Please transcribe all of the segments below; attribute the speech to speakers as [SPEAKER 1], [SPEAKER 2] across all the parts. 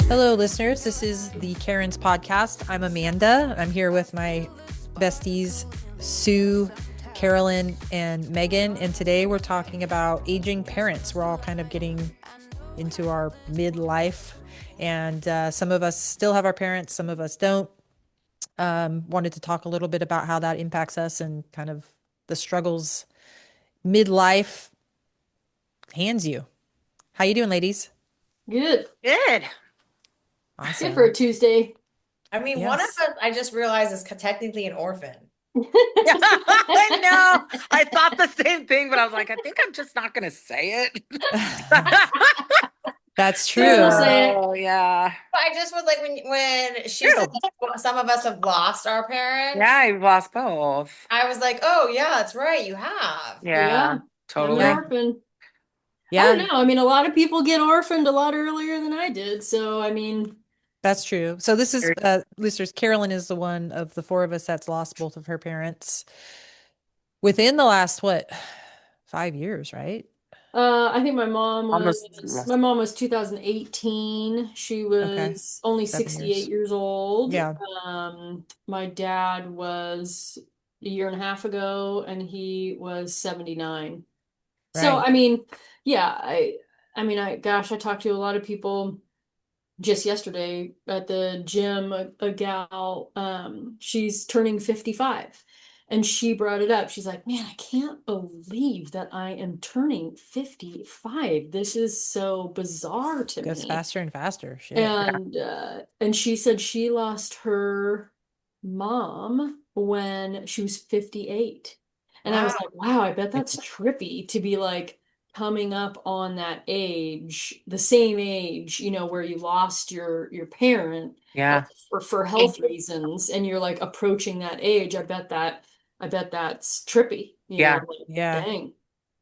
[SPEAKER 1] Hello, listeners. This is the Karen's podcast. I'm Amanda. I'm here with my besties, Sue, Carolyn, and Megan. And today we're talking about aging parents. We're all kind of getting into our midlife, and some of us still have our parents, some of us don't. Wanted to talk a little bit about how that impacts us and kind of the struggles midlife hands you. How you doing, ladies?
[SPEAKER 2] Good.
[SPEAKER 3] Good.
[SPEAKER 1] Awesome.
[SPEAKER 2] Good for a Tuesday.
[SPEAKER 3] I mean, one of
[SPEAKER 1] Yes.
[SPEAKER 3] us, I just realized, is technically an orphan.
[SPEAKER 4] I know. I thought the same thing, but I was like, I think I'm just not going to say it.
[SPEAKER 1] That's true.
[SPEAKER 2] Say it.
[SPEAKER 4] Oh, yeah.
[SPEAKER 3] But I just was like, when she
[SPEAKER 4] True.
[SPEAKER 3] said that some of us have lost our parents.
[SPEAKER 4] Yeah, I've lost both.
[SPEAKER 3] I was like, oh yeah, that's right, you have.
[SPEAKER 4] Yeah,
[SPEAKER 2] I'm
[SPEAKER 4] totally.
[SPEAKER 2] an orphan. I
[SPEAKER 1] Yeah,
[SPEAKER 2] don't know. I mean, a lot of people get orphaned a lot earlier than I did. So, I mean,
[SPEAKER 1] that's true. So this is, listeners, Carolyn is the one of the four of us that's lost both of her parents within the last, 5 years, right?
[SPEAKER 2] I think my mom
[SPEAKER 4] Almost.
[SPEAKER 2] was 2018. She was only
[SPEAKER 1] 7
[SPEAKER 2] 68
[SPEAKER 1] years.
[SPEAKER 2] years old.
[SPEAKER 1] Yeah.
[SPEAKER 2] My dad was a year and a half ago, and he was 79. So,
[SPEAKER 1] Right.
[SPEAKER 2] I mean, yeah, I talked to a lot of people just yesterday at the gym. A gal, she's turning 55, and she brought it up. She's like, man, I can't believe that I am turning 55. This is so bizarre to
[SPEAKER 1] Goes
[SPEAKER 2] me.
[SPEAKER 1] faster and faster. Shit.
[SPEAKER 2] And she said she lost her mom when she was 58. And I was like, wow, I bet that's trippy to be like coming up on that age, the same age, where you lost your parent
[SPEAKER 4] Yeah.
[SPEAKER 2] for health reasons, and you're like approaching that age. I bet that's trippy,
[SPEAKER 4] Yeah.
[SPEAKER 2] like,
[SPEAKER 1] Yeah.
[SPEAKER 2] dang.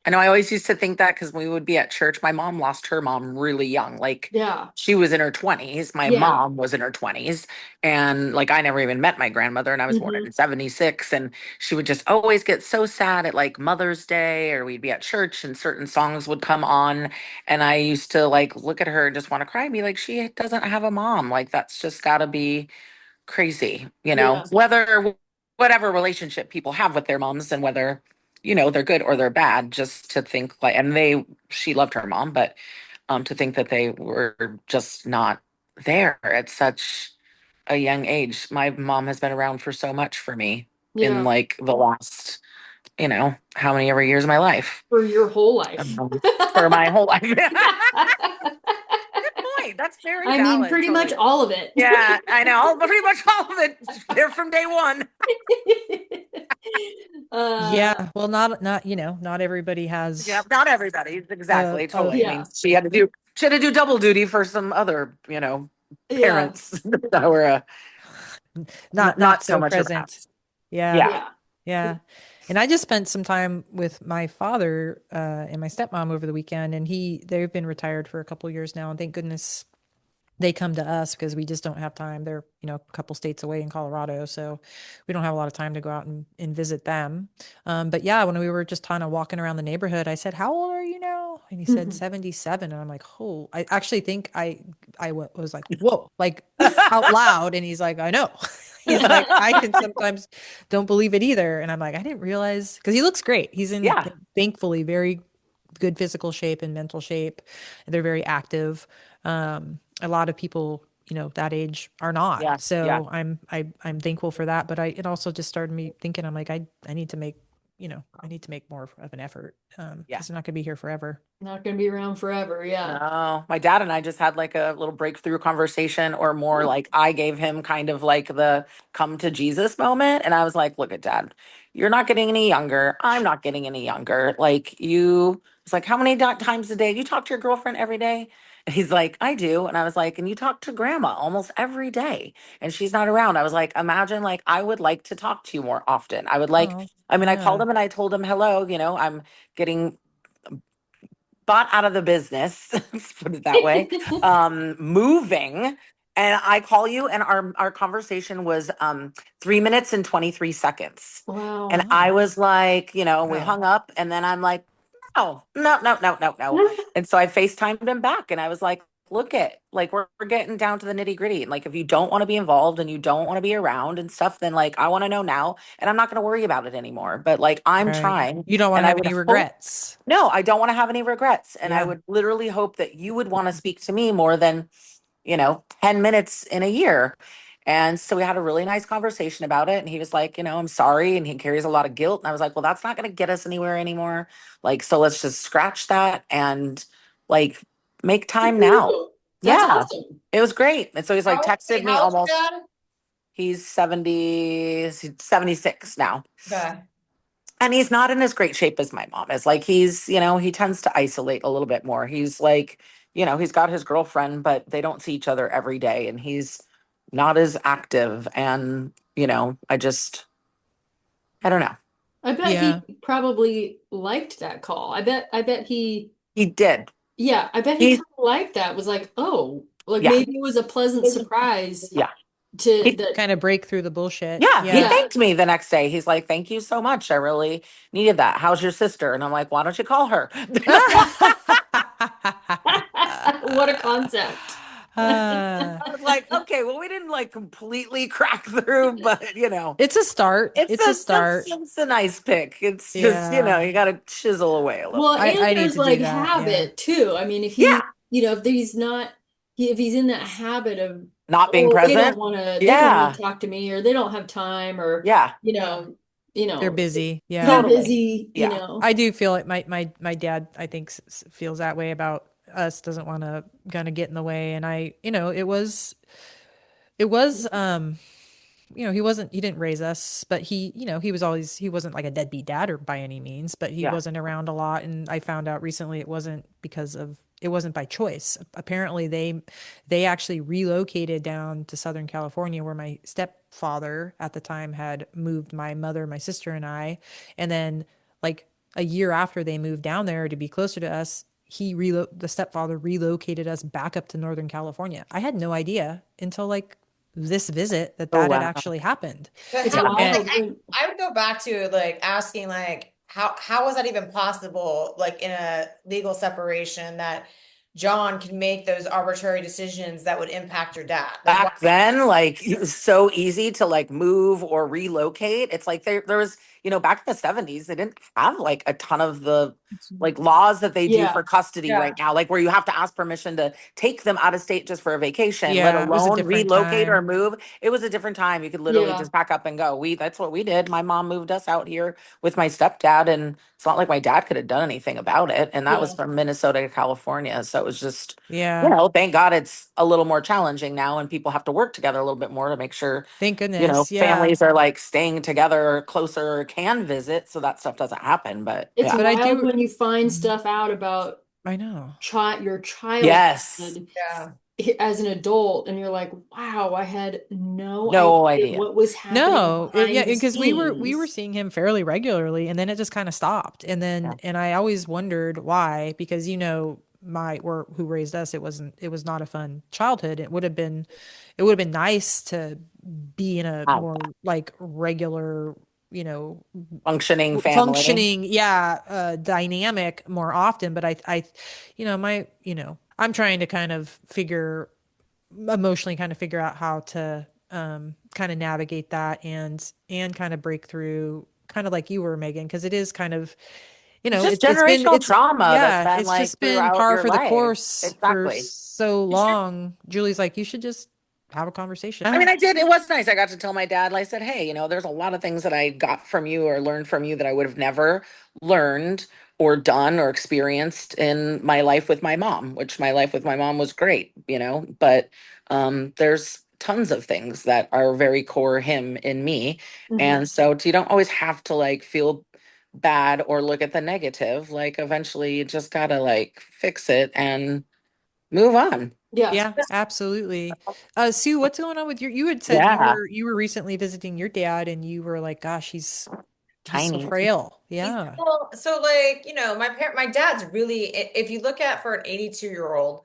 [SPEAKER 4] I know I always used to think that because we would be at church. My mom lost her mom really young. Like,
[SPEAKER 2] Yeah.
[SPEAKER 4] she was in her 20s. My
[SPEAKER 2] Yeah.
[SPEAKER 4] mom was in her 20s. And like, I never even met my grandmother, and I was born in 76. And she would just always get so sad at like Mother's Day, or we'd be at church and certain songs would come on. And I used to like look at her and just want to cry and be like, she doesn't have a mom. Like, that's just got to be crazy,
[SPEAKER 2] Yeah.
[SPEAKER 4] whatever relationship people have with their moms, and whether, they're good or they're bad, just to think like, and she loved her mom, but to think that they were just not there at such a young age. My mom has been around for so much for me in
[SPEAKER 2] Yeah.
[SPEAKER 4] like the last, how many ever years of my life.
[SPEAKER 2] For your whole life.
[SPEAKER 4] For my whole life. Good point. That's very
[SPEAKER 2] I
[SPEAKER 4] valid.
[SPEAKER 2] mean, pretty much
[SPEAKER 4] Totally.
[SPEAKER 2] all of it.
[SPEAKER 4] Yeah, I know. Pretty much all of it. They're from day one.
[SPEAKER 1] Yeah. Well, not everybody has.
[SPEAKER 4] Yeah, not everybody. Exactly. Totally.
[SPEAKER 2] yeah.
[SPEAKER 4] I mean, she had to do double duty for some other, parents that were
[SPEAKER 1] Not
[SPEAKER 4] so
[SPEAKER 1] so
[SPEAKER 4] much
[SPEAKER 1] present.
[SPEAKER 4] around.
[SPEAKER 1] Yeah.
[SPEAKER 4] Yeah.
[SPEAKER 1] Yeah. And I just spent some time with my father and my stepmom over the weekend, and they've been retired for a couple of years now, and thank goodness they come to us because we just don't have time. They're, a couple states away in Colorado, so we don't have a lot of time to go out and visit them. But yeah, when we were just kind of walking around the neighborhood, I said, "How old are you now?" And he said 77, and I'm like, "Oh!" I actually think was like, "Whoa!" like out loud, and he's like, "I know." He's like, "I can sometimes don't believe it either," and I'm like, "I didn't realize," because he looks great. He's in,
[SPEAKER 4] Yeah.
[SPEAKER 1] thankfully, very good physical shape and mental shape. They're very active. A lot of people, that age are not.
[SPEAKER 4] Yeah.
[SPEAKER 1] So
[SPEAKER 4] Yeah.
[SPEAKER 1] I'm thankful for that. But it also just started me thinking, I'm like, I need to make, I need to make more of an effort.
[SPEAKER 4] Yeah.
[SPEAKER 1] Because I'm not gonna be here forever.
[SPEAKER 2] Not going to be around forever. Yeah.
[SPEAKER 4] No, my dad and I just had like a little breakthrough conversation, or more like I gave him kind of like the come to Jesus moment. And I was like, look at dad, you're not getting any younger. I'm not getting any younger. Like, it's like, how many times a day? You talk to your girlfriend every day? And he's like, I do. And I was like, and you talk to grandma almost every day and she's not around. I was like, imagine, like, I would like to talk to you more often. I would like,
[SPEAKER 1] Oh,
[SPEAKER 4] I mean, I called
[SPEAKER 1] yeah.
[SPEAKER 4] him and I told him, hello, I'm getting bought out of the business, let's put it that way, moving. And I call you, and our conversation was 3 minutes and 23 seconds. And
[SPEAKER 2] Wow.
[SPEAKER 4] I
[SPEAKER 1] Oh,
[SPEAKER 4] was like, we
[SPEAKER 3] Oh.
[SPEAKER 4] hung up, and then I'm like, no, no, no, no, no, no. And so I FaceTimed him back, and I was like, look it, like we're getting down to the nitty gritty. Like if you don't want to be involved and you don't want to be around and stuff, then like I want to know now, and I'm not going to worry about it anymore. But like I'm
[SPEAKER 1] right.
[SPEAKER 4] trying,
[SPEAKER 1] You don't want
[SPEAKER 4] and
[SPEAKER 1] to
[SPEAKER 4] I
[SPEAKER 1] have
[SPEAKER 4] would
[SPEAKER 1] any
[SPEAKER 4] hope.
[SPEAKER 1] regrets.
[SPEAKER 4] No, I don't want to have any regrets. And I
[SPEAKER 1] Yeah.
[SPEAKER 4] would literally hope that you would want to speak to me more than 10 minutes in a year. And so we had a really nice conversation about it. And he was like, I'm sorry. And he carries a lot of guilt. And I was like, well, that's not going to get us anywhere anymore. Like, so let's just scratch that and like make
[SPEAKER 2] Good
[SPEAKER 4] time
[SPEAKER 2] for
[SPEAKER 4] now.
[SPEAKER 2] you. That's
[SPEAKER 4] Yeah,
[SPEAKER 2] awesome.
[SPEAKER 4] it was great. And so he's like texted
[SPEAKER 3] Wait,
[SPEAKER 4] me
[SPEAKER 3] how old's your
[SPEAKER 4] almost,
[SPEAKER 3] dad?
[SPEAKER 4] he's 70, he's 76 now.
[SPEAKER 3] Okay.
[SPEAKER 4] And he's not in as great shape as my mom is. Like he tends to isolate a little bit more. He's like, he's got his girlfriend, but they don't see each other every day and he's not as active. And, I don't know.
[SPEAKER 2] I bet he
[SPEAKER 1] Yeah.
[SPEAKER 2] probably liked that call. I bet he,
[SPEAKER 4] He did.
[SPEAKER 2] yeah, I bet he
[SPEAKER 4] He,
[SPEAKER 2] kind of liked that. Was like, oh, like
[SPEAKER 4] yeah.
[SPEAKER 2] maybe it was a pleasant surprise
[SPEAKER 4] Yeah.
[SPEAKER 2] to
[SPEAKER 4] He,
[SPEAKER 2] that.
[SPEAKER 1] Kind of break through the bullshit.
[SPEAKER 4] yeah. He
[SPEAKER 1] Yeah.
[SPEAKER 2] Yeah.
[SPEAKER 4] thanked me the next day. He's like, thank you so much. I really needed that. How's your sister? And I'm like, why don't you call her?
[SPEAKER 2] What a concept.
[SPEAKER 1] Uh,
[SPEAKER 4] I was like, okay, well, we didn't like completely crack through, but
[SPEAKER 1] it's a start.
[SPEAKER 4] it's
[SPEAKER 1] It's a
[SPEAKER 4] a
[SPEAKER 1] start.
[SPEAKER 4] it's a nice pick. It's just,
[SPEAKER 1] Yeah.
[SPEAKER 4] you got to chisel away a little
[SPEAKER 2] Well,
[SPEAKER 4] bit.
[SPEAKER 2] and
[SPEAKER 1] I need
[SPEAKER 2] there's
[SPEAKER 1] to do
[SPEAKER 2] like
[SPEAKER 1] that. Yeah.
[SPEAKER 2] habit too. I mean, if
[SPEAKER 4] Yeah,
[SPEAKER 2] if he's not, if he's in that habit of,
[SPEAKER 4] not being
[SPEAKER 2] oh,
[SPEAKER 4] present.
[SPEAKER 2] they don't want
[SPEAKER 4] Yeah,
[SPEAKER 2] to talk to me, or they don't have time, or,
[SPEAKER 4] yeah,
[SPEAKER 2] you
[SPEAKER 3] Yeah.
[SPEAKER 2] know,
[SPEAKER 1] They're busy.
[SPEAKER 2] they're
[SPEAKER 1] Yeah.
[SPEAKER 4] totally.
[SPEAKER 2] busy,
[SPEAKER 4] Yeah.
[SPEAKER 1] I do feel like my dad, I think, feels that way about us, doesn't want to kind of get in the way. And it was, he didn't raise us, but he wasn't like a deadbeat dad or by any means, but he
[SPEAKER 4] Yeah.
[SPEAKER 1] wasn't around a lot. And I found out recently it wasn't by choice. Apparently they actually relocated down to Southern California where my stepfather at the time had moved my mother, my sister and I. And then like a year after they moved down there to be closer to us, the stepfather relocated us back up to Northern California. I had no idea until like this visit that
[SPEAKER 4] Oh
[SPEAKER 1] that had
[SPEAKER 4] wow.
[SPEAKER 1] actually happened.
[SPEAKER 3] But
[SPEAKER 2] it's
[SPEAKER 3] how,
[SPEAKER 4] Yeah.
[SPEAKER 1] And
[SPEAKER 3] like,
[SPEAKER 2] wild when,
[SPEAKER 3] I would go back to like asking like how was that even possible, like in a legal separation that John can make those arbitrary decisions that would impact your dad? Like why?
[SPEAKER 4] Back then, like it was so easy to like move or relocate. It's like there was, back in the 70s, they didn't have like a ton of the like laws that they do for
[SPEAKER 2] yeah,
[SPEAKER 4] custody
[SPEAKER 3] Yeah.
[SPEAKER 4] right now, like where you have to ask permission to take them out of state just for a vacation, let
[SPEAKER 1] yeah, it was a
[SPEAKER 4] alone
[SPEAKER 1] different
[SPEAKER 4] relocate or
[SPEAKER 1] time.
[SPEAKER 4] move. It was a different time. You could literally
[SPEAKER 2] yeah,
[SPEAKER 4] just pack up and go. That's what we did. My mom moved us out here with my stepdad, and it's not like my dad could have done anything about it. And that was
[SPEAKER 2] yeah,
[SPEAKER 4] from Minnesota to California. So it was just
[SPEAKER 1] Yeah.
[SPEAKER 4] thank God it's a little more challenging now and people have to work together a little bit more to make sure,
[SPEAKER 1] Thank goodness. Yeah.
[SPEAKER 4] families are like staying together or closer or can visit so that stuff doesn't happen. But
[SPEAKER 2] it's
[SPEAKER 4] yeah.
[SPEAKER 1] But I
[SPEAKER 2] wild
[SPEAKER 1] do.
[SPEAKER 2] when you find
[SPEAKER 1] Mhm.
[SPEAKER 2] stuff out about
[SPEAKER 1] I know.
[SPEAKER 2] your
[SPEAKER 4] Yes.
[SPEAKER 2] childhood
[SPEAKER 3] Yeah.
[SPEAKER 2] as an adult, and you're like, wow, I had no idea
[SPEAKER 4] No idea.
[SPEAKER 2] what was happening
[SPEAKER 1] No,
[SPEAKER 2] behind
[SPEAKER 1] yeah,
[SPEAKER 2] the
[SPEAKER 1] because we were
[SPEAKER 2] scenes.
[SPEAKER 1] seeing him fairly regularly, and then it just kind of stopped.
[SPEAKER 4] Yeah.
[SPEAKER 1] And I always wondered why, because my or who raised us, it was not a fun childhood. It would have been nice to be in a
[SPEAKER 4] Have
[SPEAKER 1] more
[SPEAKER 4] that
[SPEAKER 1] like regular, you know,
[SPEAKER 4] functioning family.
[SPEAKER 1] functioning, yeah, dynamic more often. But I'm trying to kind of emotionally kind of figure out how to kind of navigate that and kind of break through, kind of like you were, Megan, because it is kind of,
[SPEAKER 4] It's just
[SPEAKER 1] it's been
[SPEAKER 4] generational
[SPEAKER 1] it's
[SPEAKER 4] trauma that's
[SPEAKER 1] yeah,
[SPEAKER 4] been
[SPEAKER 1] it's
[SPEAKER 4] like
[SPEAKER 1] just been
[SPEAKER 4] throughout
[SPEAKER 1] par
[SPEAKER 4] your
[SPEAKER 1] for the
[SPEAKER 4] life.
[SPEAKER 1] course for
[SPEAKER 4] Exactly.
[SPEAKER 1] so long. Julie's like, you should just have a
[SPEAKER 4] I
[SPEAKER 1] conversation.
[SPEAKER 4] mean, I did. It was nice. I got to tell my dad, I said, hey, there's a lot of things that I got from you or learned from you that I would have never learned or done or experienced in my life with my mom, which my life with my mom was great, but there's tons of things that are very core him in me.
[SPEAKER 2] Mhm.
[SPEAKER 4] And so you don't always have to like feel bad or look at the negative. Like eventually you just gotta like fix it and move on.
[SPEAKER 2] Yeah.
[SPEAKER 1] Yeah, absolutely. Sue, what's going on with you had said
[SPEAKER 4] Yeah.
[SPEAKER 1] you were recently visiting your dad and you were like, gosh, he's so
[SPEAKER 4] Tiny.
[SPEAKER 1] frail.
[SPEAKER 3] He's
[SPEAKER 1] Yeah.
[SPEAKER 3] so like, my dad's really, if you look at for an 82-year-old,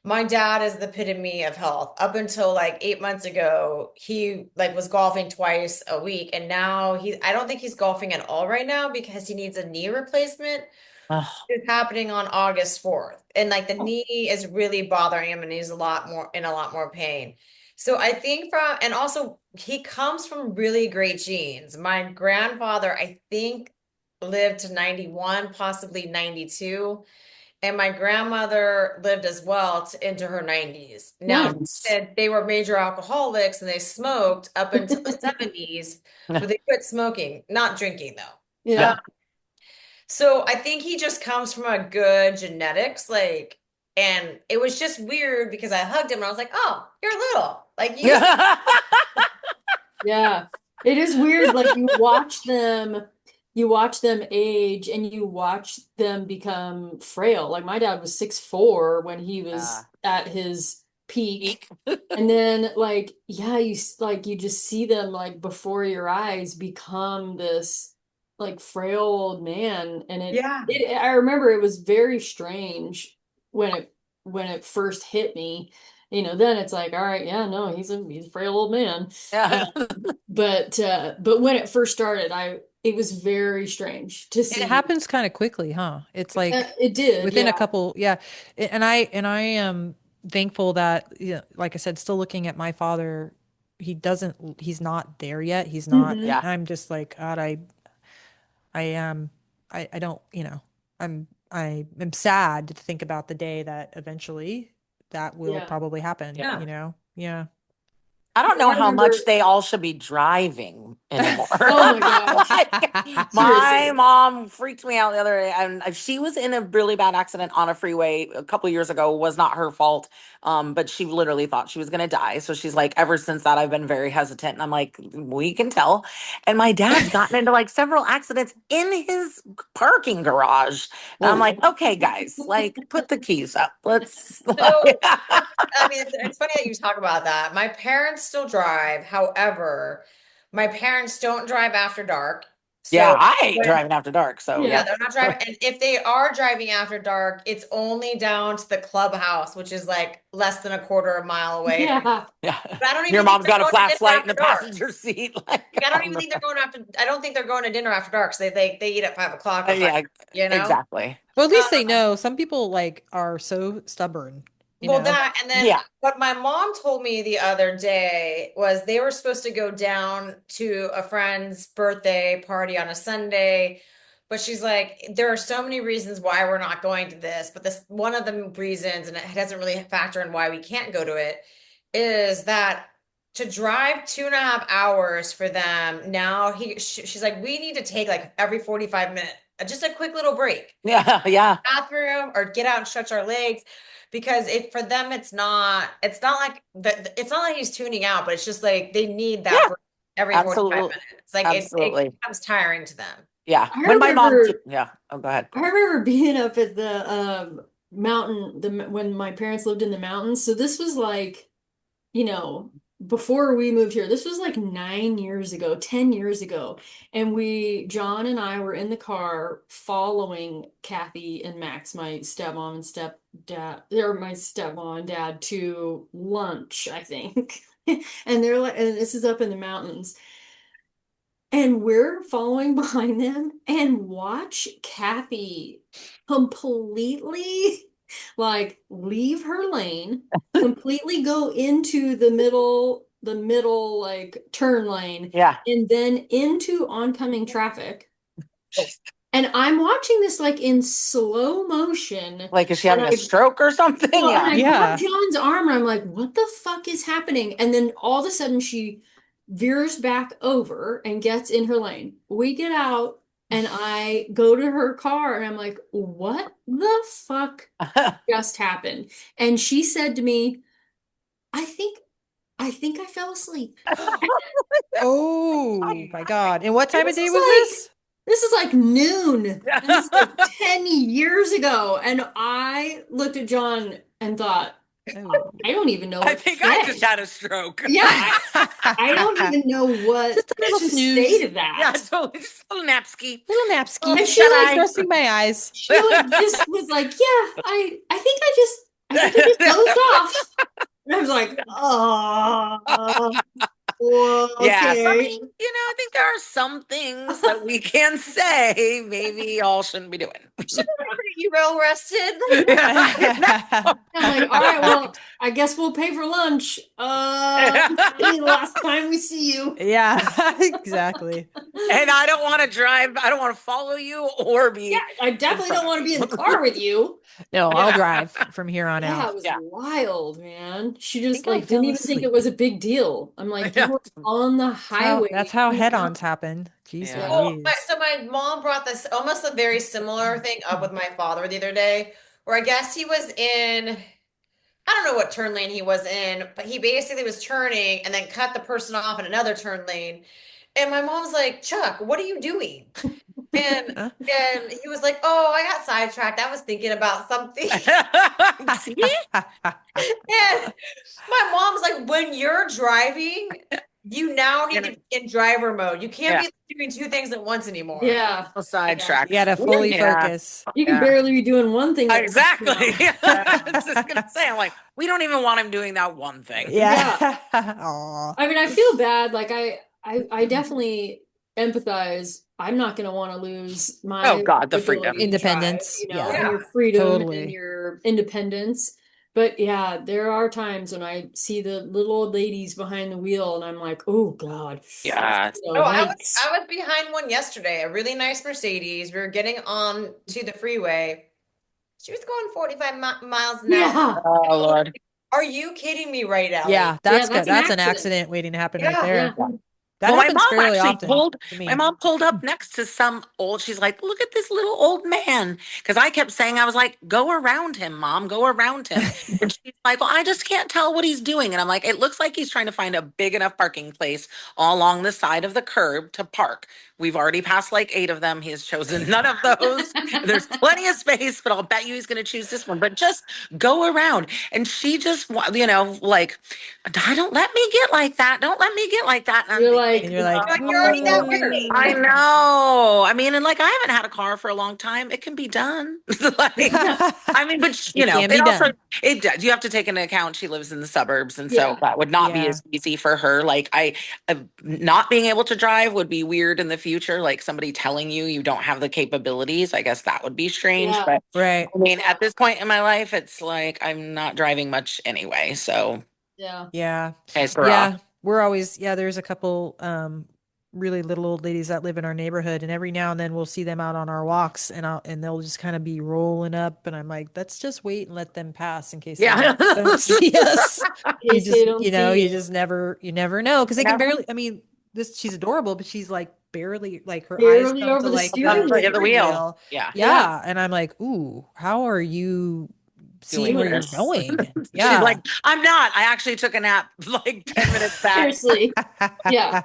[SPEAKER 3] My dad is the epitome of health. Up until like 8 months ago, he like was golfing twice a week, and now I don't think he's golfing at all right now because he needs a knee replacement.
[SPEAKER 4] Ugh.
[SPEAKER 3] It's happening on August 4th. And like the
[SPEAKER 2] Oh,
[SPEAKER 3] knee is really bothering him and he's a lot more pain. So I think and also he comes from really great genes. My grandfather, I think, lived to 91, possibly 92. And my grandmother lived as well into her 90s. Now,
[SPEAKER 2] nice.
[SPEAKER 3] said they were major alcoholics and they smoked up until the 70s, but they quit smoking, not drinking though.
[SPEAKER 2] Yeah.
[SPEAKER 3] So I think he just comes from a good genetics, like, and it was just weird because I hugged him and I was like, "Oh, you're little." Like you used to,
[SPEAKER 2] Yeah. It is weird. Like you watch them age and you watch them become frail. Like my dad was 6'4" when he was at his peak.
[SPEAKER 4] Eek.
[SPEAKER 2] And then like, yeah, like you just see them like before your eyes become this like frail old man. And
[SPEAKER 3] yeah.
[SPEAKER 2] I remember it was very strange when it first hit me. Then it's like, all right, yeah, no, he's a frail old man.
[SPEAKER 4] Yeah.
[SPEAKER 2] But when it first started, it was very strange to
[SPEAKER 1] It
[SPEAKER 2] see.
[SPEAKER 1] happens kind of quickly, huh? It's like
[SPEAKER 2] It did,
[SPEAKER 1] within
[SPEAKER 2] yeah.
[SPEAKER 1] a couple, yeah. And I am thankful that, like I said, still looking at my father, he's not there yet. He's not,
[SPEAKER 2] Hmm.
[SPEAKER 4] Yeah.
[SPEAKER 1] I'm just like, God, I am, I don't, I am sad to think about the day that eventually that will
[SPEAKER 2] Yeah.
[SPEAKER 1] probably happen,
[SPEAKER 3] Yeah.
[SPEAKER 1] Yeah.
[SPEAKER 4] I don't know
[SPEAKER 2] I
[SPEAKER 4] how much
[SPEAKER 2] remember.
[SPEAKER 4] they all should be driving anymore.
[SPEAKER 2] Oh my gosh.
[SPEAKER 4] Like, my
[SPEAKER 2] Seriously.
[SPEAKER 4] mom freaked me out the other day, and she was in a really bad accident on a freeway a couple years ago. Was not her fault, but she literally thought she was gonna die. So she's like, ever since that, I've been very hesitant. And I'm like, we can tell. And my dad's gotten into like several accidents in his parking garage. And I'm
[SPEAKER 2] Whoa.
[SPEAKER 4] like, okay, guys, like, put the keys up. Let's.
[SPEAKER 3] So I mean, it's funny that you talk about that. My parents still drive. However, my parents don't drive after dark.
[SPEAKER 4] Yeah,
[SPEAKER 3] So
[SPEAKER 4] I hate
[SPEAKER 3] when
[SPEAKER 4] driving after dark. So
[SPEAKER 3] yeah,
[SPEAKER 2] Yeah.
[SPEAKER 4] yeah.
[SPEAKER 3] they're not driving. And if they are driving after dark, it's only down to the clubhouse, which is like less than a quarter of a mile away from.
[SPEAKER 2] Yeah.
[SPEAKER 4] Yeah.
[SPEAKER 3] But I don't
[SPEAKER 4] Your
[SPEAKER 3] even think
[SPEAKER 4] mom's
[SPEAKER 3] they're
[SPEAKER 4] got a
[SPEAKER 3] going to dinner
[SPEAKER 4] flashlight in
[SPEAKER 3] after
[SPEAKER 4] the
[SPEAKER 3] dark.
[SPEAKER 4] passenger seat. Like,
[SPEAKER 3] Like, I don't
[SPEAKER 4] on
[SPEAKER 3] even
[SPEAKER 4] the,
[SPEAKER 3] think they're going after. I don't think they're going to dinner after dark. So they eat at 5 o'clock or five.
[SPEAKER 4] yeah,
[SPEAKER 3] You know.
[SPEAKER 4] exactly.
[SPEAKER 1] Well, at least they
[SPEAKER 3] Um,
[SPEAKER 1] know. Some people like are so stubborn, you
[SPEAKER 3] Well,
[SPEAKER 1] know.
[SPEAKER 3] that and then
[SPEAKER 4] Yeah.
[SPEAKER 3] what my mom told me the other day was they were supposed to go down to a friend's birthday party on a Sunday, but she's like, there are so many reasons why we're not going to this, but this one of the reasons, and it doesn't really factor in why we can't go to it, is that to drive 2.5 hours for them now, she's like, we need to take like every 45 minutes, just a quick little break
[SPEAKER 4] Yeah. Yeah.
[SPEAKER 3] bathroom or get out and stretch our legs because it for them it's not like he's tuning out, but it's just like they need that
[SPEAKER 4] Yeah.
[SPEAKER 3] break every 45
[SPEAKER 4] Absolutely.
[SPEAKER 3] minutes. Like it
[SPEAKER 4] Absolutely.
[SPEAKER 3] becomes tiring to them.
[SPEAKER 4] Yeah.
[SPEAKER 2] I
[SPEAKER 4] When my mom,
[SPEAKER 2] remember
[SPEAKER 4] yeah. Oh, go ahead.
[SPEAKER 2] I remember being up at the mountain when my parents lived in the mountains. So this was like, you know, before we moved here. This was like 9 years ago, 10 years ago. And John and I were in the car following Kathy and Max, my stepmom and stepdad, or my stepmom and dad to lunch, I think. And they're like, and this is up in the mountains. And we're following behind them and watch Kathy completely like leave her lane, completely go into the middle like turn lane,
[SPEAKER 4] Yeah.
[SPEAKER 2] and then into oncoming traffic. And I'm watching this like in slow motion.
[SPEAKER 4] Like, is she
[SPEAKER 2] And
[SPEAKER 4] having a stroke or something?
[SPEAKER 2] well, and
[SPEAKER 4] Yeah.
[SPEAKER 2] I grab
[SPEAKER 1] Yeah.
[SPEAKER 2] John's arm and I'm like, what the fuck is happening? And then all of a sudden she veers back over and gets in her lane. We get out and I go to her car and I'm like, what the fuck just happened? And she said to me, I think I fell asleep.
[SPEAKER 1] Oh my God. And what
[SPEAKER 2] And
[SPEAKER 1] time of day was this?
[SPEAKER 2] this is like noon. And this is like
[SPEAKER 4] Yeah.
[SPEAKER 2] 10 years ago. And I looked at John and thought,
[SPEAKER 1] Oh.
[SPEAKER 2] I don't even know
[SPEAKER 4] I
[SPEAKER 2] what to
[SPEAKER 4] think I just
[SPEAKER 2] say.
[SPEAKER 4] had a stroke.
[SPEAKER 2] Yeah, I don't even know what
[SPEAKER 1] Just a little
[SPEAKER 2] to
[SPEAKER 1] snooze.
[SPEAKER 2] say to
[SPEAKER 4] Yeah,
[SPEAKER 2] that.
[SPEAKER 4] totally. Just a little napsky.
[SPEAKER 1] Little
[SPEAKER 2] And
[SPEAKER 1] napski.
[SPEAKER 2] she
[SPEAKER 4] Shut
[SPEAKER 2] like
[SPEAKER 4] eye.
[SPEAKER 1] Resting my eyes.
[SPEAKER 2] she like just was like, yeah, I think I just I thought they just closed off. And I was like, oh, well,
[SPEAKER 4] Yes, I
[SPEAKER 2] okay.
[SPEAKER 4] mean, I think there are some things that we can say maybe y'all shouldn't be doing.
[SPEAKER 3] You well rested?
[SPEAKER 4] Yeah, I
[SPEAKER 2] I'm like, all right, well, I guess we'll pay for lunch.
[SPEAKER 4] know.
[SPEAKER 2] The last time we see you.
[SPEAKER 1] Yeah, exactly.
[SPEAKER 4] And I don't want to drive. I don't want to follow you or
[SPEAKER 2] Yeah,
[SPEAKER 4] be
[SPEAKER 2] I
[SPEAKER 4] in
[SPEAKER 2] definitely
[SPEAKER 4] front
[SPEAKER 2] don't
[SPEAKER 4] of
[SPEAKER 2] want to be in the
[SPEAKER 4] you.
[SPEAKER 2] car with you.
[SPEAKER 1] No, I'll
[SPEAKER 4] Yeah.
[SPEAKER 1] drive from here on
[SPEAKER 2] Yeah,
[SPEAKER 1] out.
[SPEAKER 2] it was
[SPEAKER 4] Yeah.
[SPEAKER 2] wild, man. She
[SPEAKER 1] I
[SPEAKER 2] just
[SPEAKER 1] think I
[SPEAKER 2] like didn't
[SPEAKER 1] fell
[SPEAKER 2] even think it
[SPEAKER 1] asleep.
[SPEAKER 2] was a big deal. I'm like, you
[SPEAKER 4] Yeah.
[SPEAKER 2] were on the
[SPEAKER 1] That's
[SPEAKER 2] highway
[SPEAKER 1] how
[SPEAKER 2] in and out.
[SPEAKER 1] head-ons happen. Jeez
[SPEAKER 4] Yeah.
[SPEAKER 2] Yeah.
[SPEAKER 3] Well,
[SPEAKER 1] Louise.
[SPEAKER 3] so my mom brought this almost a very similar thing up with my father the other day, where I guess he was in, I don't know what turn lane he was in, but he basically was turning and then cut the person off in another turn lane. And my mom's like, Chuck, what are you doing? And
[SPEAKER 1] Huh?
[SPEAKER 3] and he was like, oh, I got sidetracked. I was thinking about something.
[SPEAKER 4] See?
[SPEAKER 3] And my mom's like, when you're driving, you now need to
[SPEAKER 4] And-
[SPEAKER 3] be in driver mode. You can't
[SPEAKER 4] Yeah.
[SPEAKER 3] be doing two things at once anymore.
[SPEAKER 2] Yeah.
[SPEAKER 4] A
[SPEAKER 2] Yeah.
[SPEAKER 4] sidetrack.
[SPEAKER 1] You gotta
[SPEAKER 4] We're-
[SPEAKER 1] fully
[SPEAKER 4] Yeah.
[SPEAKER 1] focus.
[SPEAKER 2] You can
[SPEAKER 4] Yeah.
[SPEAKER 2] barely be doing one thing at once
[SPEAKER 4] Exactly.
[SPEAKER 2] now.
[SPEAKER 4] I was just gonna say, I'm like, we don't even want him doing that one thing.
[SPEAKER 2] Yeah.
[SPEAKER 1] Yeah. Aw.
[SPEAKER 2] I mean, I feel bad. Like I definitely empathize. I'm not going to want to lose
[SPEAKER 4] Oh
[SPEAKER 2] my
[SPEAKER 4] God, the
[SPEAKER 2] ability
[SPEAKER 4] freedom.
[SPEAKER 2] to drive,
[SPEAKER 1] Independence.
[SPEAKER 2] and
[SPEAKER 1] Yeah,
[SPEAKER 2] your
[SPEAKER 3] Yeah.
[SPEAKER 2] freedom and
[SPEAKER 1] totally.
[SPEAKER 2] your independence. But yeah, there are times when I see the little old ladies behind the wheel and I'm like, oh God,
[SPEAKER 4] Yeah.
[SPEAKER 3] Oh,
[SPEAKER 2] yikes.
[SPEAKER 3] I was behind one yesterday, a really nice Mercedes. We were getting on to the freeway. She was going 45 mi miles an hour.
[SPEAKER 2] Yeah.
[SPEAKER 4] Oh Lord.
[SPEAKER 3] Are you kidding me right,
[SPEAKER 1] Yeah,
[SPEAKER 3] Ellie?
[SPEAKER 2] Yeah,
[SPEAKER 1] that's good.
[SPEAKER 2] that's an
[SPEAKER 1] That's an
[SPEAKER 2] accident.
[SPEAKER 1] accident waiting to happen right
[SPEAKER 3] Yeah.
[SPEAKER 2] Yeah.
[SPEAKER 1] there. That
[SPEAKER 4] Well,
[SPEAKER 1] happens fairly often to
[SPEAKER 4] my
[SPEAKER 1] me.
[SPEAKER 4] mom pulled up next to some old, she's like, look at this little old man. Cause I kept saying, I was like, go around him, mom, go around him. And she's like, well, I just can't tell what he's doing. And I'm like, it looks like he's trying to find a big enough parking place all along the side of the curb to park. We've already passed like 8 of them. He has chosen none of those. There's plenty of space, but I'll bet you he's going to choose this one. But just go around. And she just, like, don't let me get like that. Don't let me get like that. And I'm
[SPEAKER 2] You're
[SPEAKER 4] thinking,
[SPEAKER 1] And
[SPEAKER 2] like,
[SPEAKER 1] you're like,
[SPEAKER 3] Like you're already that
[SPEAKER 2] oh.
[SPEAKER 4] I
[SPEAKER 3] way.
[SPEAKER 4] know. I mean, and like I haven't had a car for a long time. It can be done. Like, I mean, but
[SPEAKER 1] it can
[SPEAKER 4] it
[SPEAKER 1] be
[SPEAKER 4] also
[SPEAKER 1] done.
[SPEAKER 4] it does. You have to take into account she lives in the suburbs, and so
[SPEAKER 2] Yeah.
[SPEAKER 4] that would not be
[SPEAKER 1] Yeah.
[SPEAKER 4] as easy for her. Like not being able to drive would be weird in the future. Like somebody telling you don't have the capabilities. I guess that would be strange.
[SPEAKER 2] Yeah.
[SPEAKER 4] But
[SPEAKER 1] Right.
[SPEAKER 4] I mean,
[SPEAKER 2] Yeah.
[SPEAKER 4] at this point in my life, it's like I'm not driving much anyway. So
[SPEAKER 2] Yeah.
[SPEAKER 1] Yeah.
[SPEAKER 4] it's rough.
[SPEAKER 1] Yeah. We're always, yeah, there's a couple really little old ladies that live in our neighborhood, and every now and then we'll see them out on our walks, and they'll just kind of be rolling up, and I'm like, let's just wait and let them pass in case they
[SPEAKER 4] Yeah.
[SPEAKER 1] don't see us.
[SPEAKER 2] In case they don't see
[SPEAKER 1] You
[SPEAKER 2] you.
[SPEAKER 1] just you never know, because they can
[SPEAKER 4] Yeah.
[SPEAKER 1] barely, I mean, this she's adorable, but she's like barely, like her eyes
[SPEAKER 2] Barely
[SPEAKER 1] come to
[SPEAKER 2] over the
[SPEAKER 1] like
[SPEAKER 2] steering
[SPEAKER 1] the
[SPEAKER 2] wheel.
[SPEAKER 4] The
[SPEAKER 1] steering
[SPEAKER 4] wheel.
[SPEAKER 1] wheel.
[SPEAKER 4] Yeah.
[SPEAKER 2] Yeah.
[SPEAKER 1] Yeah, and I'm like, ooh, how are you seeing
[SPEAKER 4] Doing
[SPEAKER 1] where
[SPEAKER 2] Doing
[SPEAKER 1] you're
[SPEAKER 2] this.
[SPEAKER 4] this.
[SPEAKER 1] going?
[SPEAKER 4] She's
[SPEAKER 1] Yeah.
[SPEAKER 4] like, I'm not. I actually took a nap like 10 minutes back.
[SPEAKER 2] Seriously. Yeah.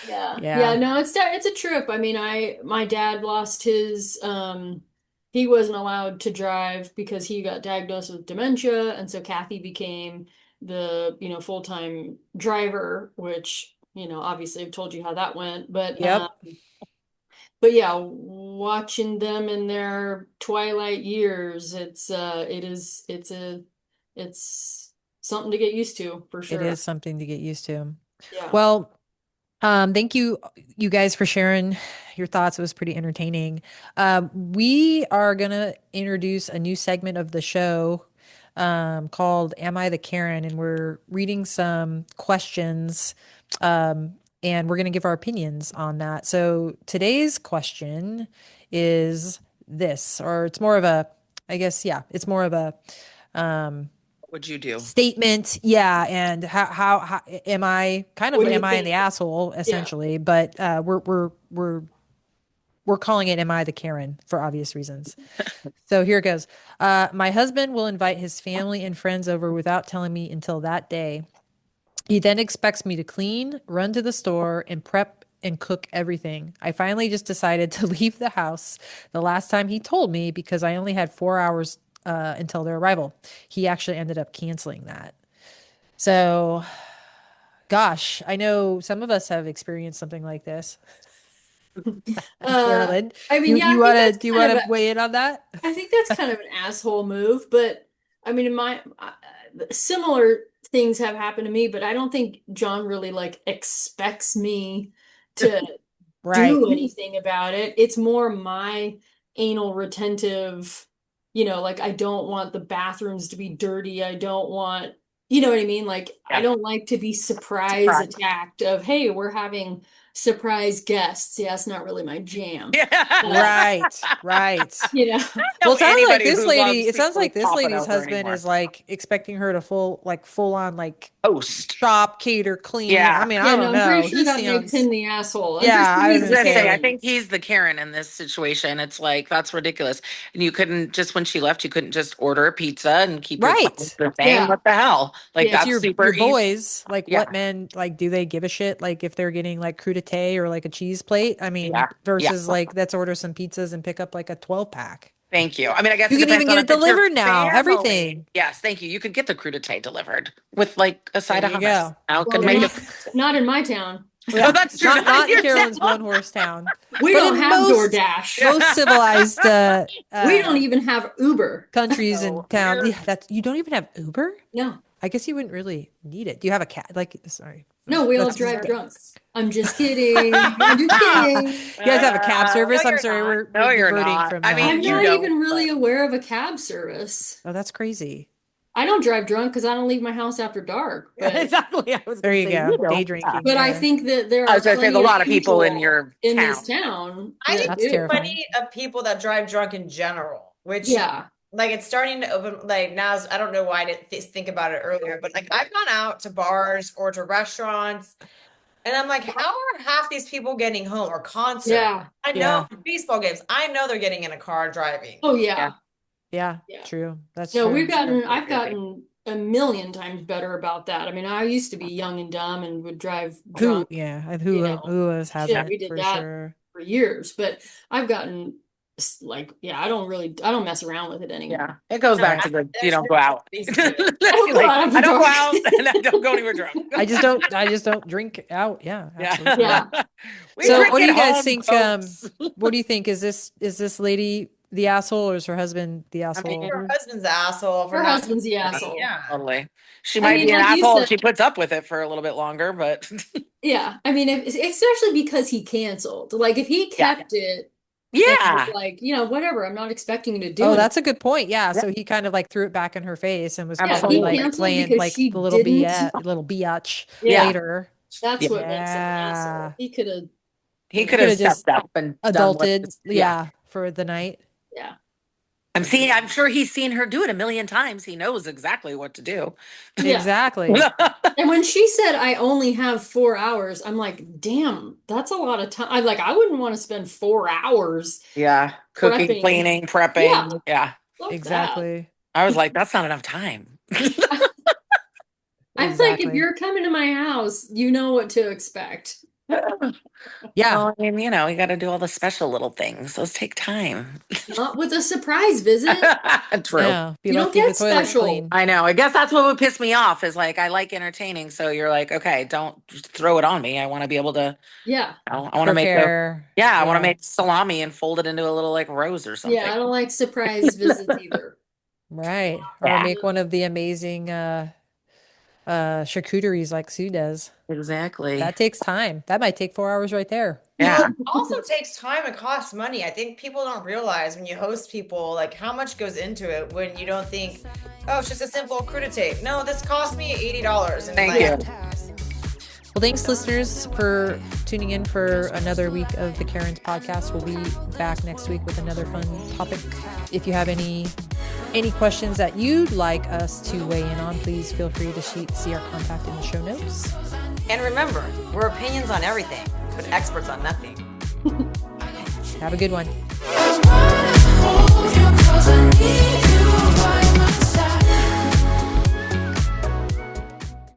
[SPEAKER 2] Yeah. Yeah,
[SPEAKER 1] Yeah.
[SPEAKER 2] no, it's a trip. I mean, my dad lost his he wasn't allowed to drive because he got diagnosed with dementia, and so Kathy became the, full-time driver, which, obviously I've told you how that went,
[SPEAKER 1] Yep.
[SPEAKER 2] but yeah, watching them in their twilight years, it's something to get used to for
[SPEAKER 1] It
[SPEAKER 2] sure.
[SPEAKER 1] is something to get used to.
[SPEAKER 2] Yeah.
[SPEAKER 1] Well, thank you, you guys, for sharing your thoughts. It was pretty entertaining. We are gonna introduce a new segment of the show, called "Am I the Karen?" And we're reading some questions, and we're gonna give our opinions on that. So today's question is this, or it's more of a, I guess, yeah, it's more of a, um,
[SPEAKER 4] What would you do?
[SPEAKER 1] statement, yeah, and how am I kind of,
[SPEAKER 2] What do you
[SPEAKER 1] am I in the
[SPEAKER 2] think?
[SPEAKER 1] asshole
[SPEAKER 2] Yeah.
[SPEAKER 1] essentially, but we're calling it, am I the Karen, for obvious reasons. So here it goes. My husband will invite his family and friends over without telling me until that day. He then expects me to clean, run to the store, and prep and cook everything. I finally just decided to leave the house the last time he told me because I only had 4 hours until their arrival. He actually ended up canceling that. So, gosh, I know some of us have experienced something like this.
[SPEAKER 2] Uh,
[SPEAKER 1] Carolyn,
[SPEAKER 2] I mean, yeah,
[SPEAKER 1] you wanna, do you wanna weigh in on that?
[SPEAKER 2] I think that's kind of an asshole move, but I mean, in my similar things have happened to me, but I don't think John really like expects me to
[SPEAKER 1] Right.
[SPEAKER 2] do anything about it. It's more my anal retentive, like I don't want the bathrooms to be dirty. I don't want, you know what I mean? Like I
[SPEAKER 4] Yeah.
[SPEAKER 2] don't like to be surprise
[SPEAKER 4] Surprise.
[SPEAKER 2] attacked of, hey, we're having surprise guests. Yeah, it's not really my jam.
[SPEAKER 4] Yeah.
[SPEAKER 1] Right. Right.
[SPEAKER 2] You know,
[SPEAKER 1] Well,
[SPEAKER 4] Know
[SPEAKER 1] it sounds like
[SPEAKER 4] anybody
[SPEAKER 1] this
[SPEAKER 4] who
[SPEAKER 1] lady,
[SPEAKER 4] loves
[SPEAKER 1] it sounds
[SPEAKER 4] like
[SPEAKER 1] like this
[SPEAKER 4] popping
[SPEAKER 1] lady's
[SPEAKER 4] over
[SPEAKER 1] husband
[SPEAKER 4] anymore.
[SPEAKER 1] is like expecting her to full on like
[SPEAKER 4] Toast.
[SPEAKER 1] shop, cater, clean. I
[SPEAKER 4] Yeah.
[SPEAKER 1] mean,
[SPEAKER 2] yeah,
[SPEAKER 1] I
[SPEAKER 2] no,
[SPEAKER 1] don't
[SPEAKER 2] I'm pretty
[SPEAKER 1] know.
[SPEAKER 2] sure
[SPEAKER 1] He
[SPEAKER 2] that makes him
[SPEAKER 1] sounds,
[SPEAKER 2] the asshole. I'm pretty
[SPEAKER 1] yeah,
[SPEAKER 2] sure
[SPEAKER 1] I
[SPEAKER 4] I
[SPEAKER 1] was
[SPEAKER 4] was
[SPEAKER 2] he's
[SPEAKER 1] gonna
[SPEAKER 2] the
[SPEAKER 4] gonna say, I
[SPEAKER 1] say,
[SPEAKER 2] Karen.
[SPEAKER 4] think he's the Karen in this situation. It's like that's ridiculous. And you couldn't just when she left, you couldn't just order a pizza and keep your plans
[SPEAKER 1] right.
[SPEAKER 4] the same.
[SPEAKER 2] Yeah.
[SPEAKER 4] What the hell? Like
[SPEAKER 2] Yeah.
[SPEAKER 1] It's
[SPEAKER 4] that's
[SPEAKER 1] your
[SPEAKER 4] super easy.
[SPEAKER 1] boys. Like,
[SPEAKER 4] Yeah,
[SPEAKER 1] what men like? Do they give a shit? Like, if they're getting like crudité or like a cheese plate? I mean,
[SPEAKER 4] yeah, yeah.
[SPEAKER 1] versus like let's order some pizzas and pick up like a 12 pack.
[SPEAKER 4] Thank you. I mean, I guess
[SPEAKER 1] You
[SPEAKER 4] it
[SPEAKER 1] can
[SPEAKER 4] depends
[SPEAKER 1] even
[SPEAKER 4] on
[SPEAKER 1] get
[SPEAKER 4] if
[SPEAKER 1] it
[SPEAKER 4] it's your
[SPEAKER 1] delivered now.
[SPEAKER 4] family.
[SPEAKER 1] Everything.
[SPEAKER 4] Yes, thank you. You could get the crudité delivered with like a
[SPEAKER 1] There
[SPEAKER 4] side of
[SPEAKER 1] you
[SPEAKER 4] hummus.
[SPEAKER 1] go.
[SPEAKER 4] Now
[SPEAKER 2] Well,
[SPEAKER 4] could make it.
[SPEAKER 2] not in my town.
[SPEAKER 4] Oh,
[SPEAKER 1] Yeah,
[SPEAKER 4] that's true. Not in
[SPEAKER 1] not in
[SPEAKER 4] your
[SPEAKER 1] Carolyn's
[SPEAKER 4] town.
[SPEAKER 1] one horse town,
[SPEAKER 2] We
[SPEAKER 1] but
[SPEAKER 2] don't
[SPEAKER 1] in
[SPEAKER 2] have
[SPEAKER 1] most
[SPEAKER 2] DoorDash.
[SPEAKER 1] most civilized
[SPEAKER 2] We don't even have Uber.
[SPEAKER 1] countries
[SPEAKER 4] So
[SPEAKER 1] and towns.
[SPEAKER 4] you're
[SPEAKER 1] Yeah, that's you don't even have Uber.
[SPEAKER 2] No,
[SPEAKER 1] I guess you wouldn't really need it. Do you have a cat? Like, sorry,
[SPEAKER 2] no, we all
[SPEAKER 1] that's
[SPEAKER 2] drive
[SPEAKER 4] you're-
[SPEAKER 2] drunk. I'm just kidding. I'm just kidding.
[SPEAKER 1] you guys have a cab
[SPEAKER 3] No,
[SPEAKER 1] service. I'm
[SPEAKER 3] you're
[SPEAKER 1] sorry,
[SPEAKER 3] not.
[SPEAKER 1] we're
[SPEAKER 4] No, you're
[SPEAKER 1] diverting
[SPEAKER 4] not.
[SPEAKER 1] from
[SPEAKER 4] I
[SPEAKER 1] that.
[SPEAKER 4] mean,
[SPEAKER 2] I'm
[SPEAKER 4] you
[SPEAKER 2] not
[SPEAKER 4] don't,
[SPEAKER 2] even really
[SPEAKER 4] but
[SPEAKER 2] aware of a cab service.
[SPEAKER 1] Oh, that's crazy.
[SPEAKER 2] I don't drive drunk because I don't leave my house after dark.
[SPEAKER 4] exactly. I was
[SPEAKER 1] There
[SPEAKER 4] gonna
[SPEAKER 1] you
[SPEAKER 4] say
[SPEAKER 1] go.
[SPEAKER 4] you
[SPEAKER 1] Day
[SPEAKER 4] don't. Yeah.
[SPEAKER 1] drinking
[SPEAKER 2] but I
[SPEAKER 1] there.
[SPEAKER 2] think that there
[SPEAKER 4] I
[SPEAKER 2] are
[SPEAKER 4] was gonna say there's a
[SPEAKER 2] plenty of
[SPEAKER 4] lot of people in
[SPEAKER 2] people
[SPEAKER 4] your
[SPEAKER 2] in this
[SPEAKER 4] town.
[SPEAKER 2] town
[SPEAKER 3] I
[SPEAKER 2] that
[SPEAKER 3] think
[SPEAKER 1] That's
[SPEAKER 2] do.
[SPEAKER 1] terrifying.
[SPEAKER 3] plenty of people that drive drunk in general, which
[SPEAKER 2] Yeah.
[SPEAKER 3] like it's starting to open like now I don't know why I didn't think about it earlier, but like I've gone out to bars or to restaurants and I'm like, how are half these people getting home or concert?
[SPEAKER 2] Yeah.
[SPEAKER 3] I know
[SPEAKER 1] Yeah.
[SPEAKER 3] baseball games. I know they're getting in a car driving.
[SPEAKER 2] Oh
[SPEAKER 4] Yeah.
[SPEAKER 2] yeah.
[SPEAKER 1] Yeah.
[SPEAKER 2] Yeah.
[SPEAKER 1] True. That's
[SPEAKER 2] No,
[SPEAKER 1] true.
[SPEAKER 2] I've gotten a million times better about that. I mean, I used to be young and dumb and would drive
[SPEAKER 1] Who?
[SPEAKER 2] drunk,
[SPEAKER 1] Yeah.
[SPEAKER 2] you know,
[SPEAKER 1] Who else
[SPEAKER 2] shit,
[SPEAKER 1] hasn't
[SPEAKER 2] we did
[SPEAKER 1] for
[SPEAKER 2] that
[SPEAKER 1] sure?
[SPEAKER 2] for years, but I've gotten like, yeah, I don't mess around with it
[SPEAKER 4] Yeah,
[SPEAKER 2] anymore.
[SPEAKER 4] it goes
[SPEAKER 3] No,
[SPEAKER 4] back
[SPEAKER 1] Right.
[SPEAKER 4] to the you
[SPEAKER 3] there's
[SPEAKER 4] don't go out.
[SPEAKER 3] ways to do it.
[SPEAKER 2] I don't go
[SPEAKER 4] Like
[SPEAKER 2] out after
[SPEAKER 4] I don't go
[SPEAKER 2] dark.
[SPEAKER 4] out and I don't go anywhere drunk.
[SPEAKER 1] I just don't drink out. Yeah, absolutely.
[SPEAKER 2] Yeah.
[SPEAKER 4] Yeah. We
[SPEAKER 1] So
[SPEAKER 4] drink
[SPEAKER 1] what do
[SPEAKER 4] at
[SPEAKER 1] you guys
[SPEAKER 4] home,
[SPEAKER 1] think?
[SPEAKER 4] folks.
[SPEAKER 1] What do you think? Is this lady the asshole or is her husband the
[SPEAKER 4] I mean,
[SPEAKER 1] asshole?
[SPEAKER 3] Her husband's the asshole for
[SPEAKER 2] Her
[SPEAKER 3] not
[SPEAKER 2] husband's the
[SPEAKER 4] yeah,
[SPEAKER 2] asshole.
[SPEAKER 3] yeah.
[SPEAKER 4] totally. She
[SPEAKER 2] I
[SPEAKER 4] might
[SPEAKER 2] mean,
[SPEAKER 4] be an
[SPEAKER 2] like you
[SPEAKER 4] asshole if
[SPEAKER 2] said,
[SPEAKER 4] she puts up with it for a little bit longer, but
[SPEAKER 2] yeah. I mean, especially because he canceled. Like, if he
[SPEAKER 4] yeah.
[SPEAKER 2] kept it and was
[SPEAKER 4] Yeah.
[SPEAKER 2] like, whatever, I'm not expecting you to do
[SPEAKER 1] Oh,
[SPEAKER 2] it.
[SPEAKER 1] that's a good point. Yeah.
[SPEAKER 4] Yeah,
[SPEAKER 1] So he kind of like threw it back in her face and was
[SPEAKER 2] Yeah,
[SPEAKER 1] probably
[SPEAKER 2] he
[SPEAKER 1] like
[SPEAKER 4] absolutely.
[SPEAKER 2] canceled
[SPEAKER 1] playing
[SPEAKER 2] because
[SPEAKER 1] like
[SPEAKER 2] she
[SPEAKER 1] the little
[SPEAKER 2] didn't.
[SPEAKER 1] little biatch
[SPEAKER 2] Yeah,
[SPEAKER 4] Yeah.
[SPEAKER 1] later.
[SPEAKER 2] that's
[SPEAKER 4] Yeah.
[SPEAKER 2] what makes him an asshole.
[SPEAKER 1] Yeah.
[SPEAKER 2] He could have,
[SPEAKER 4] He
[SPEAKER 1] He
[SPEAKER 4] could
[SPEAKER 1] could
[SPEAKER 4] have
[SPEAKER 1] have just
[SPEAKER 4] stepped up and done what
[SPEAKER 1] adulted.
[SPEAKER 4] yeah.
[SPEAKER 1] Yeah. For the night.
[SPEAKER 2] yeah.
[SPEAKER 4] I'm sure he's seen her do it a million times. He knows exactly what to do.
[SPEAKER 2] Yeah.
[SPEAKER 1] Exactly.
[SPEAKER 2] And when she said I only have 4 hours, I'm like, damn, that's a lot of time. I wouldn't want to spend 4 hours
[SPEAKER 4] Yeah. Cooking,
[SPEAKER 2] prepping.
[SPEAKER 4] cleaning,
[SPEAKER 2] Yeah,
[SPEAKER 4] prepping. Yeah.
[SPEAKER 2] fuck that.
[SPEAKER 1] Exactly.
[SPEAKER 4] I was like, that's not enough time.
[SPEAKER 2] I feel like if
[SPEAKER 1] Exactly.
[SPEAKER 2] you're coming to my house, you know what to expect.
[SPEAKER 1] Yeah.
[SPEAKER 4] Well, I mean, you got to do all the special little things. Those take time.
[SPEAKER 2] Not with a surprise visit.
[SPEAKER 4] True.
[SPEAKER 1] Yeah. Be
[SPEAKER 2] You don't
[SPEAKER 1] lucky the
[SPEAKER 2] get
[SPEAKER 1] toilet's
[SPEAKER 2] special.
[SPEAKER 1] clean.
[SPEAKER 4] I know. I guess that's what would piss me off is like, I like entertaining. So you're like, okay, don't just throw it on me. I want to be able to,
[SPEAKER 2] Yeah.
[SPEAKER 4] I want to make
[SPEAKER 1] Prepare.
[SPEAKER 4] I want to
[SPEAKER 1] Yeah.
[SPEAKER 4] make salami and fold it into a little like rose or something.
[SPEAKER 2] Yeah, I don't like surprise visits either.
[SPEAKER 1] Right. Or
[SPEAKER 4] Yeah.
[SPEAKER 1] make one of the amazing charcuteries like Sue does.
[SPEAKER 4] Exactly.
[SPEAKER 1] That takes time. That might take 4 hours right there.
[SPEAKER 4] Yeah.
[SPEAKER 3] It also takes time and costs money. I think people don't realize when you host people, like how much goes into it when you don't think, oh, it's just a simple crudité. No, this cost me $80. And
[SPEAKER 4] Thank
[SPEAKER 3] like,
[SPEAKER 4] you.
[SPEAKER 1] Well, thanks, listeners, for tuning in for another week of the Karen's podcast. We'll be back next week with another fun topic. If you have any questions that you'd like us to weigh in on, please feel free to see our contact in the show notes.
[SPEAKER 3] And remember, we're opinions on everything, but experts on nothing.
[SPEAKER 1] Have a good one.